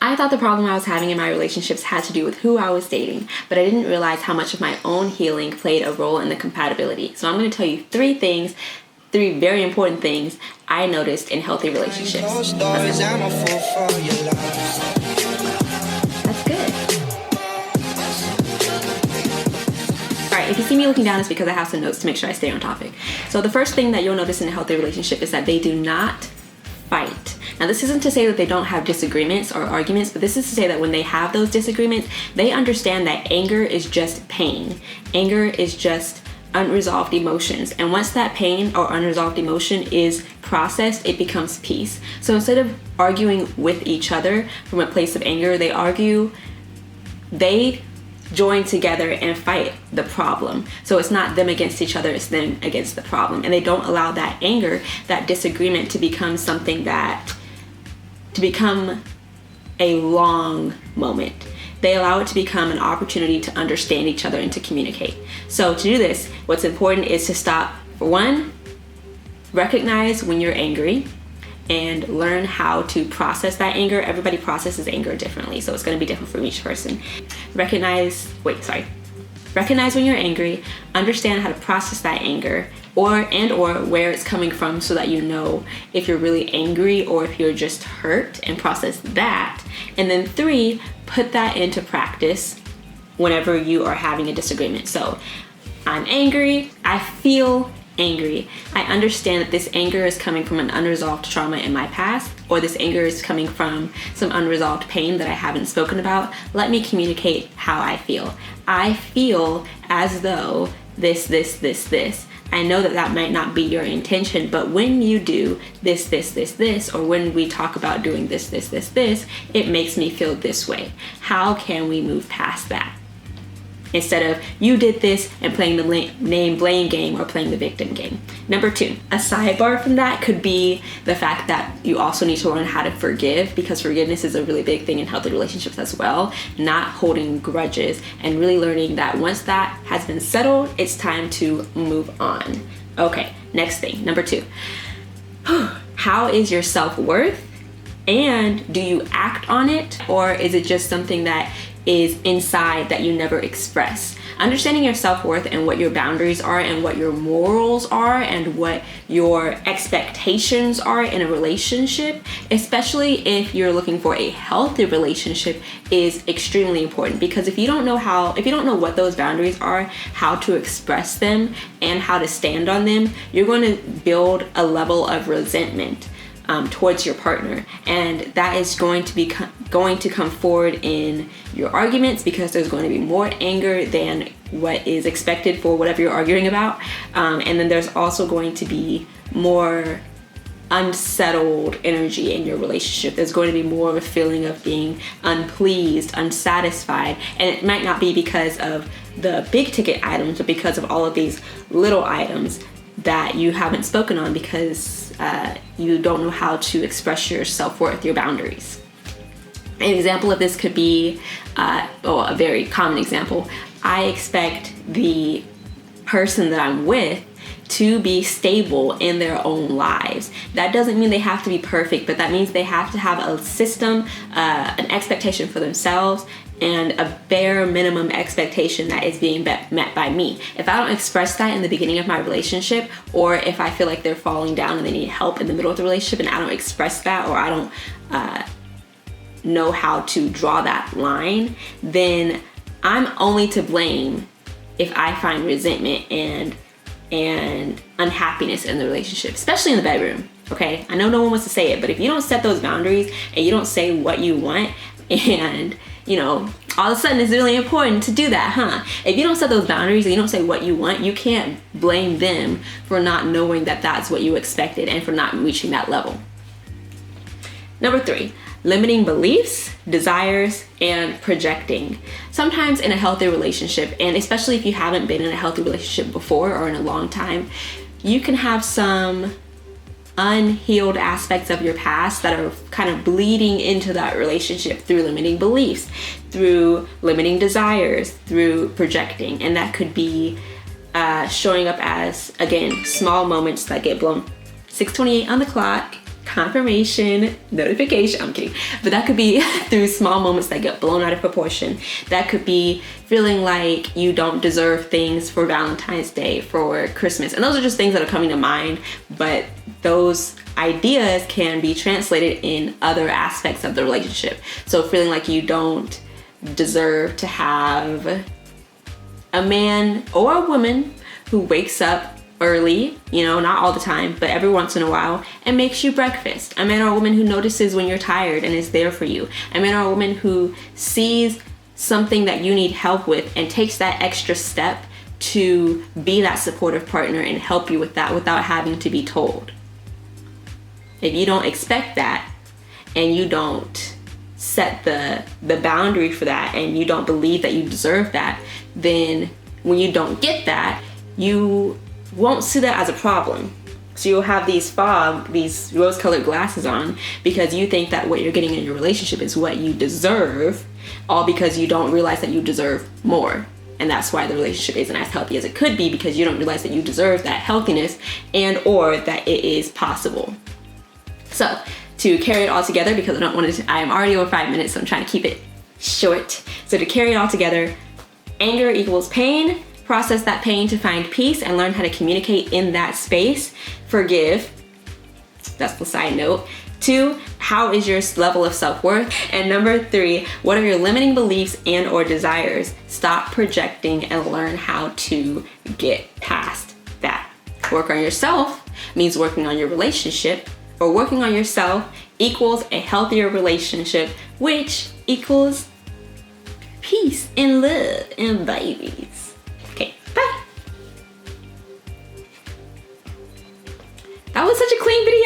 I thought the problem I was having in my relationships had to do with who I was dating, but I didn't realize how much of my own healing played a role in the compatibility. So I'm going to tell you three very important things I noticed in healthy relationships. That's good. Alright, if you see me looking down, it's because I have some notes to make sure I stay on topic. So the first thing that you'll notice in a healthy relationship is that they do not fight. Now, this isn't to say that they don't have disagreements or arguments, but this is to say that when they have those disagreements, they understand that anger is just pain. Anger is just unresolved emotions. And once that pain or unresolved emotion is processed, it becomes peace. So instead of arguing with each other from a place of anger, they join together and fight the problem. So it's not them against each other, it's them against the problem. And they don't allow that anger, that disagreement to become a long moment. They allow it to become an opportunity to understand each other and to communicate. So to do this, what's important is to stop. For one, recognize when you're angry and learn how to process that anger. Everybody processes anger differently, so it's going to be different for each person. Recognize when you're angry, understand how to process that anger, or where it's coming from, so that you know if you're really angry or if you're just hurt, and process that. And then 3, put that into practice whenever you are having a disagreement. So I'm angry, I feel angry. I understand that this anger is coming from an unresolved trauma in my past, or this anger is coming from some unresolved pain that I haven't spoken about. Let me communicate how I feel. I feel as though this. I know that might not be your intention, but when you do this, or when we talk about doing this, it makes me feel this way. How can we move past that? Instead of you did this and playing the name blame game or playing the victim game. Number 2, a sidebar from that could be the fact that you also need to learn how to forgive, because forgiveness is a really big thing in healthy relationships as well. Not holding grudges, and really learning that once that has been settled, it's time to move on. Okay, next thing, number 2. How is your self-worth? And do you act on it, or is it just something that is inside that you never express? Understanding your self-worth and what your boundaries are and what your morals are and what your expectations are in a relationship, especially if you're looking for a healthy relationship, is extremely important. Because if you don't know what those boundaries are, how to express them and how to stand on them, you're going to build a level of resentment towards your partner, and that is going to come forward in your arguments, because there's going to be more anger than what is expected for whatever you're arguing about, and then there's also going to be more unsettled energy in your relationship. There's going to be more of a feeling of being unpleased, unsatisfied, and it might not be because of the big ticket items, but because of all of these little items that you haven't spoken on, because you don't know how to express your self-worth, your boundaries. An example of this could be, a very common example, I expect the person that I'm with to be stable in their own lives. That doesn't mean they have to be perfect, but that means they have to have a system, an expectation for themselves, and a bare minimum expectation that is being met by me. If I don't express that in the beginning of my relationship, or if I feel like they're falling down and they need help in the middle of the relationship and I don't express that, or I don't know how to draw that line, then I'm only to blame if I find resentment and unhappiness in the relationship, especially in the bedroom. Okay, I know no one wants to say it, but if you don't set those boundaries and you don't say what you want, and all of a sudden it's really important to do that, huh? If you don't set those boundaries and you don't say what you want, you can't blame them for not knowing that that's what you expected and for not reaching that level. Number 3, limiting beliefs, desires, and projecting. Sometimes in a healthy relationship, and especially if you haven't been in a healthy relationship before or in a long time, you can have some unhealed aspects of your past that are kind of bleeding into that relationship through limiting beliefs, through limiting desires, through projecting. And that could be showing up as, again, small moments that get blown. 6:28 on the clock. confirmation, notification. I'm kidding. But that could be through small moments that get blown out of proportion. That could be feeling like you don't deserve things for Valentine's Day, for Christmas. And those are just things that are coming to mind, but those ideas can be translated in other aspects of the relationship. So feeling like you don't deserve to have a man or a woman who wakes up early, not all the time, but every once in a while, and makes you breakfast. A man or a woman who notices when you're tired and is there for you. A man or a woman who sees something that you need help with and takes that extra step to be that supportive partner and help you with that without having to be told. If you don't expect that and you don't set the boundary for that and you don't believe that you deserve that, then when you don't get that, you won't see that as a problem. So you'll have these rose-colored glasses on because you think that what you're getting in your relationship is what you deserve, all because you don't realize that you deserve more. And that's why the relationship isn't as healthy as it could be, because you don't realize that you deserve that healthiness and or that it is possible. So to carry it all together, because I am already over 5 minutes, so I'm trying to keep it short. So to carry it all together, anger equals pain. Process that pain to find peace and learn how to communicate in that space. Forgive. That's the side note. 2, how is your level of self-worth? And number 3, what are your limiting beliefs and or desires? Stop projecting and learn how to get past that. Work on yourself means working on your relationship, or working on yourself equals a healthier relationship, which equals peace and love and babies. Okay, bye. That was such a clean video.